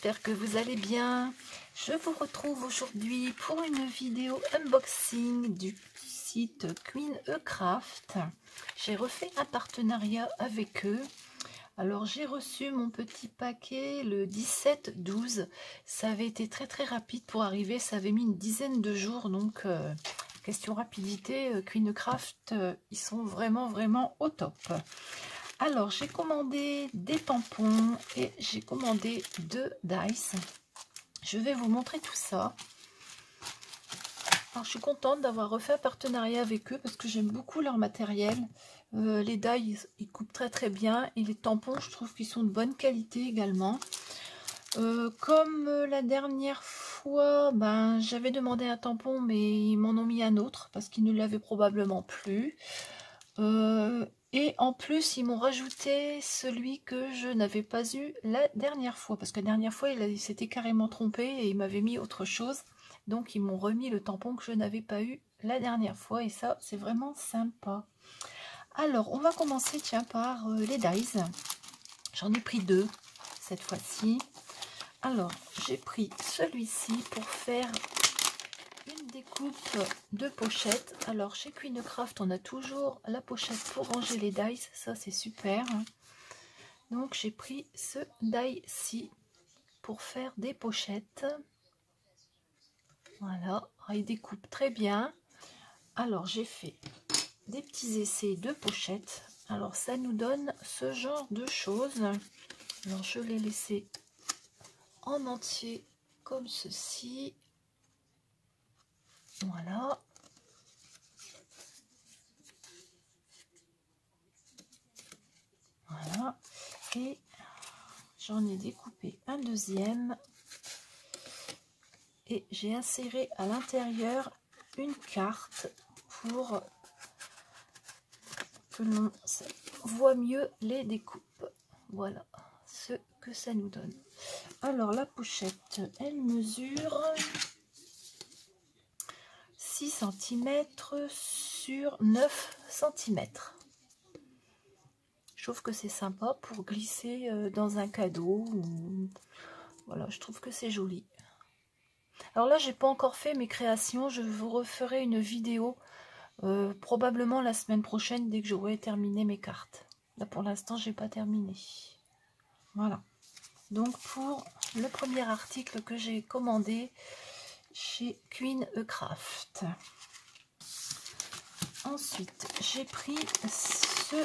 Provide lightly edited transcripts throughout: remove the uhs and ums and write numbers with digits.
j'espère que vous allez bien. Je vous retrouve aujourd'hui pour une vidéo unboxing du site QueenECraft. J'ai refait un partenariat avec eux. Alors j'ai reçu mon petit paquet le 17-12. Ça avait été très rapide pour arriver, ça avait mis une dizaine de jours. Donc question rapidité, QueenECraft, ils sont vraiment au top. Alors, j'ai commandé des tampons et j'ai commandé 2 dice. Je vais vous montrer tout ça. Alors, je suis contente d'avoir refait un partenariat avec eux parce que j'aime beaucoup leur matériel. Les dies, ils coupent très bien. Et les tampons, je trouve qu'ils sont de bonne qualité également. Comme la dernière fois, j'avais demandé un tampon, mais ils m'en ont mis un autre parce qu'ils ne l'avaient probablement plus. Et en plus, ils m'ont rajouté celui que je n'avais pas eu la dernière fois. Parce que la dernière fois, il s'était carrément trompé et il m'avait mis autre chose. Donc, ils m'ont remis le tampon que je n'avais pas eu la dernière fois. Et ça, c'est vraiment sympa. Alors, on va commencer, tiens, par les dies. J'en ai pris 2 cette fois-ci. Alors, j'ai pris celui-ci pour faire une découpe de pochette. Alors chez QueenECraft, on a toujours la pochette pour ranger les dies, ça c'est super. Donc j'ai pris ce die-ci pour faire des pochettes. Voilà, il découpe très bien. Alors j'ai fait des petits essais de pochettes. Alors ça nous donne ce genre de choses. Alors je l'ai laissé en entier comme ceci. Voilà. Voilà. Et j'en ai découpé un deuxième. Et j'ai inséré à l'intérieur une carte pour que l'on voit mieux les découpes. Voilà ce que ça nous donne. Alors la pochette, elle mesure 6 cm sur 9 cm. Je trouve que c'est sympa pour glisser dans un cadeau. Voilà, je trouve que c'est joli. Alors là, j'ai pas encore fait mes créations. Je vous referai une vidéo probablement la semaine prochaine dès que j'aurai terminé mes cartes. Là, pour l'instant, j'ai pas terminé. Voilà. Donc, pour le premier article que j'ai commandé chez QueenECraft. Ensuite, j'ai pris ce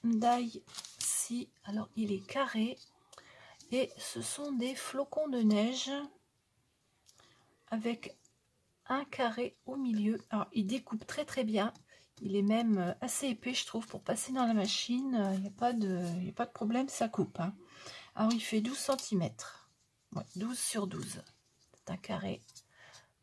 die-ci. Alors, il est carré. Et ce sont des flocons de neige avec un carré au milieu. Alors, il découpe très bien. Il est même assez épais, je trouve, pour passer dans la machine. Il n'y a pas de problème, ça coupe. Hein. Alors, il fait 12 cm. Ouais, 12 sur 12. C'est un carré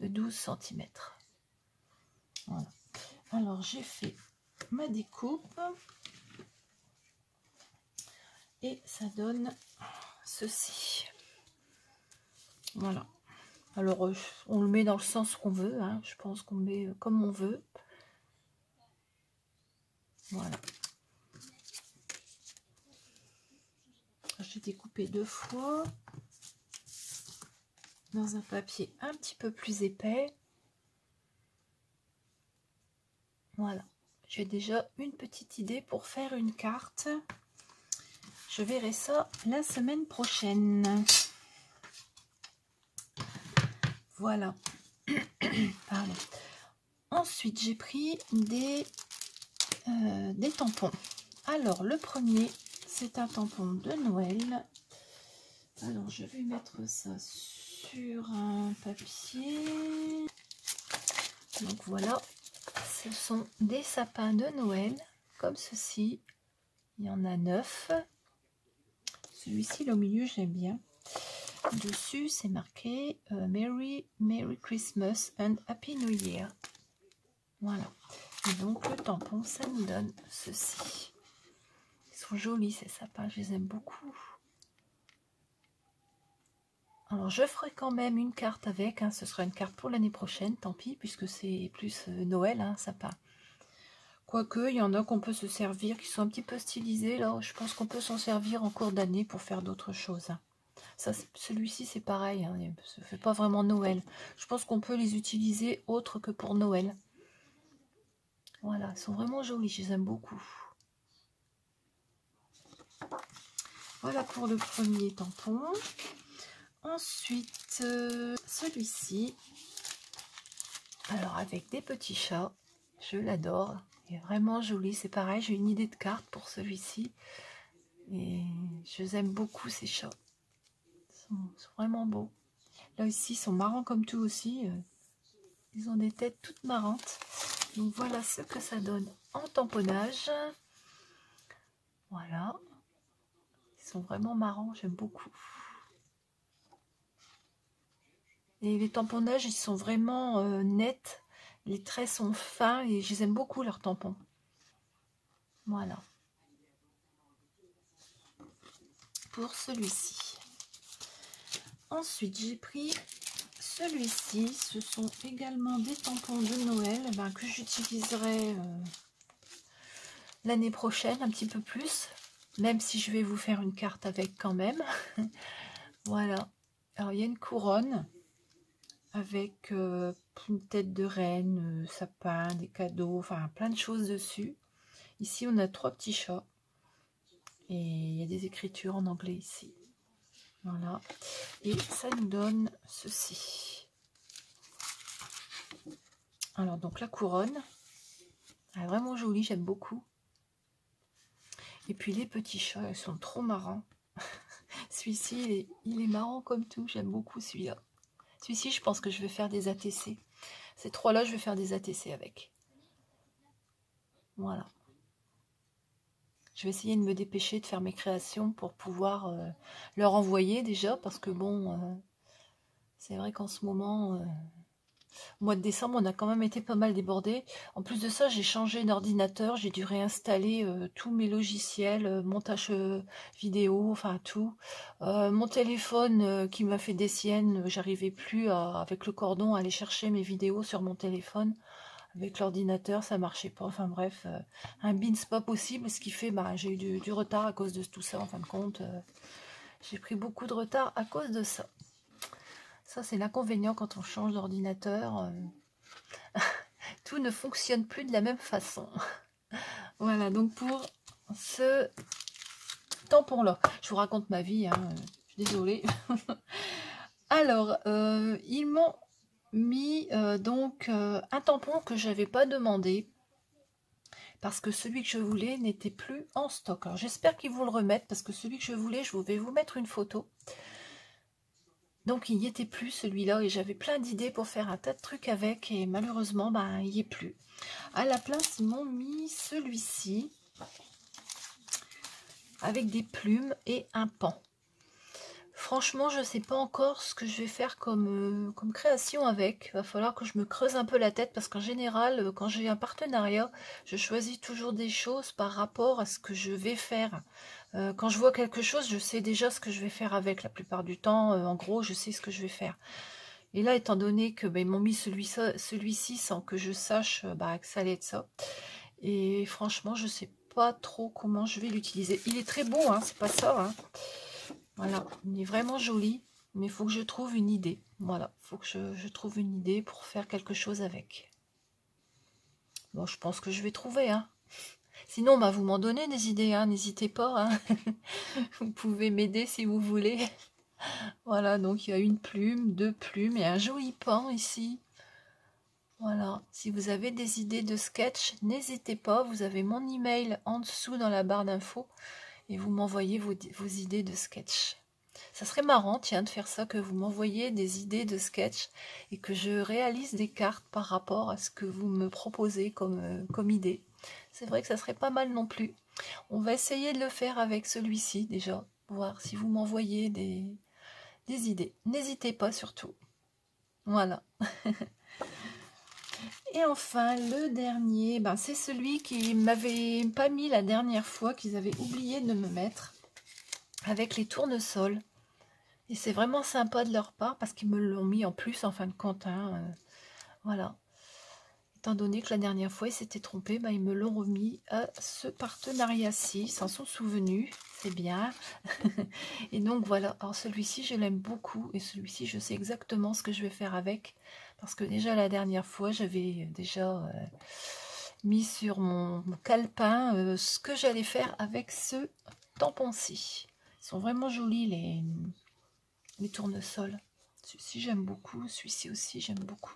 de 12 cm. Voilà. Alors, j'ai fait ma découpe. Et ça donne ceci. Voilà. Alors, on le met dans le sens qu'on veut. Hein. Je pense qu'on le met comme on veut. Voilà. J'ai découpé 2 fois dans un papier un petit peu plus épais. Voilà. J'ai déjà une petite idée pour faire une carte. Je verrai ça la semaine prochaine. Voilà. Pardon. Ensuite, j'ai pris des tampons. Alors, le premier, c'est un tampon de Noël. Alors, je vais mettre ça sur un papier. Donc, voilà. Ce sont des sapins de Noël, comme ceci. Il y en a 9. Celui-ci, au milieu, j'aime bien. Dessus, c'est marqué Merry Christmas and Happy New Year. Voilà. Et donc, le tampon, ça nous donne ceci. Ils sont jolis, ces sapins. Je les aime beaucoup. Alors, je ferai quand même une carte avec. Hein. Ce sera une carte pour l'année prochaine, tant pis, puisque c'est plus Noël, hein, sapin. Quoique, il y en a qu'on peut se servir, qui sont un petit peu stylisés. Là, je pense qu'on peut s'en servir en cours d'année pour faire d'autres choses. Celui-ci, c'est pareil, hein, ça ne fait pas vraiment Noël. Je pense qu'on peut les utiliser autre que pour Noël. Voilà, ils sont vraiment jolis, je les aime beaucoup. Voilà pour le premier tampon. Ensuite, celui-ci. Alors, avec des petits chats. Je l'adore. Il est vraiment joli. C'est pareil, j'ai une idée de carte pour celui-ci. Et je les aime beaucoup, ces chats. Ils sont vraiment beaux. Là, ici, ils sont marrants comme tout aussi. Ils ont des têtes toutes marrantes. Donc, voilà ce que ça donne en tamponnage. Voilà. Ils sont vraiment marrants, j'aime beaucoup. Et les tamponnages, ils sont vraiment nets. Les traits sont fins et je les aime beaucoup, leurs tampons. Voilà. Pour celui-ci. Ensuite, j'ai pris celui-ci. Ce sont également des tampons de Noël que j'utiliserai l'année prochaine un petit peu plus. Même si je vais vous faire une carte avec quand même. Voilà. Alors, il y a une couronne avec une tête de reine, sapin, des cadeaux, enfin plein de choses dessus. Ici, on a 3 petits chats. Et il y a des écritures en anglais ici. Voilà. Et ça nous donne ceci. Alors, donc la couronne. Elle est vraiment jolie, j'aime beaucoup. Et puis les petits chats, ils sont trop marrants. Celui-ci, il est marrant comme tout. J'aime beaucoup celui-là. Celui-ci, je pense que je vais faire des ATC. Ces 3-là, je vais faire des ATC avec. Voilà. Je vais essayer de me dépêcher de faire mes créations pour pouvoir leur envoyer déjà. Parce que bon, c'est vrai qu'en ce moment, au mois de décembre, on a quand même été pas mal débordé. En plus de ça, j'ai changé d'ordinateur. J'ai dû réinstaller tous mes logiciels, montage vidéo, enfin tout. Mon téléphone qui m'a fait des siennes, j'arrivais plus avec le cordon à aller chercher mes vidéos sur mon téléphone. Avec l'ordinateur, ça marchait pas. Enfin bref, un bin, c'est pas possible. Ce qui fait, j'ai eu du retard à cause de tout ça. En fin de compte, j'ai pris beaucoup de retard à cause de ça. Ça, c'est l'inconvénient quand on change d'ordinateur. Tout ne fonctionne plus de la même façon. Voilà, donc pour ce tampon-là, je vous raconte ma vie, hein, je suis désolée. Alors, ils m'ont mis donc un tampon que j'avais pas demandé parce que celui que je voulais n'était plus en stock. Alors j'espère qu'ils vont le remettre parce que celui que je voulais, je vais vous mettre une photo. Donc il n'y était plus celui-là et j'avais plein d'idées pour faire un tas de trucs avec et malheureusement il n'y est plus. À la place ils m'ont mis celui-ci avec des plumes et un pan. Franchement, je ne sais pas encore ce que je vais faire comme création avec. Il va falloir que je me creuse un peu la tête parce qu'en général, quand j'ai un partenariat, je choisis toujours des choses par rapport à ce que je vais faire. Quand je vois quelque chose, je sais déjà ce que je vais faire avec. La plupart du temps, en gros, je sais ce que je vais faire. Et là, étant donné que ils m'ont mis celui-ci sans que je sache que ça allait être ça. Et franchement, je ne sais pas trop comment je vais l'utiliser. Il est très beau, hein, c'est pas ça, hein. Voilà, il est vraiment joli, mais il faut que je trouve une idée. Voilà, il faut que je trouve une idée pour faire quelque chose avec. Bon, je pense que je vais trouver, hein. Sinon, vous m'en donnez des idées, hein, n'hésitez pas. Hein. Vous pouvez m'aider si vous voulez. Voilà, donc il y a une plume, 2 plumes et un joli pan ici. Voilà, si vous avez des idées de sketch, n'hésitez pas. Vous avez mon email en dessous dans la barre d'infos. Et vous m'envoyez vos idées de sketch. Ça serait marrant, tiens, de faire ça, que vous m'envoyiez des idées de sketch et que je réalise des cartes par rapport à ce que vous me proposez comme idée. C'est vrai que ça serait pas mal non plus. On va essayer de le faire avec celui-ci déjà, voir si vous m'envoyez des idées. N'hésitez pas surtout. Voilà. Et enfin, le dernier, c'est celui qui m'avait pas mis la dernière fois, qu'ils avaient oublié de me mettre, avec les tournesols. Et c'est vraiment sympa de leur part, parce qu'ils me l'ont mis en plus, en fin de compte. Hein, voilà. étant donné que la dernière fois, ils s'étaient trompés, ils me l'ont remis à ce partenariat-ci. Ils s'en sont souvenus, c'est bien. Et donc voilà, alors celui-ci, je l'aime beaucoup. Et celui-ci, je sais exactement ce que je vais faire avec. Parce que déjà, la dernière fois, j'avais déjà mis sur mon calepin ce que j'allais faire avec ce tampon-ci. Ils sont vraiment jolis, les tournesols. Celui-ci, j'aime beaucoup. Celui-ci aussi, j'aime beaucoup.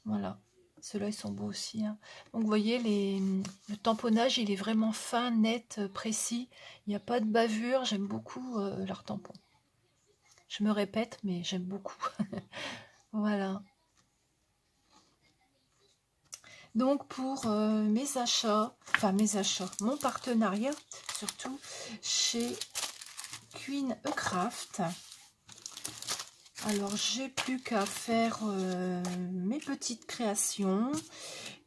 Voilà, ceux-là ils sont beaux aussi. Hein. Donc vous voyez, le tamponnage il est vraiment fin, net, précis. Il n'y a pas de bavure, j'aime beaucoup leur tampon. Je me répète, mais j'aime beaucoup. Voilà. Donc pour mes achats, mon partenariat, surtout chez Queen Craft. Alors, j'ai plus qu'à faire mes petites créations.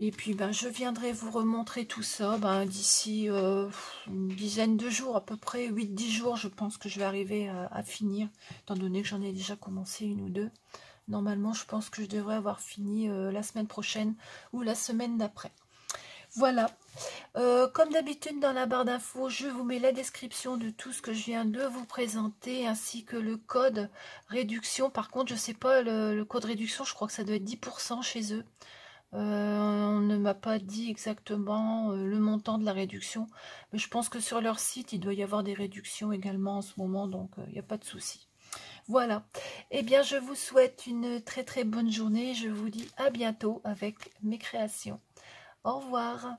Et puis, je viendrai vous remontrer tout ça d'ici une dizaine de jours, à peu près 8-10 jours. Je pense que je vais arriver à finir, étant donné que j'en ai déjà commencé une ou deux. Normalement, je pense que je devrais avoir fini la semaine prochaine ou la semaine d'après. Voilà. Comme d'habitude dans la barre d'infos, je vous mets la description de tout ce que je viens de vous présenter, ainsi que le code réduction. Par contre, je ne sais pas, le code réduction, je crois que ça doit être 10% chez eux. On ne m'a pas dit exactement le montant de la réduction, mais je pense que sur leur site, il doit y avoir des réductions également en ce moment, donc il n'y a pas de souci. Voilà. Eh bien, je vous souhaite une très très bonne journée. Je vous dis à bientôt avec mes créations. Au revoir.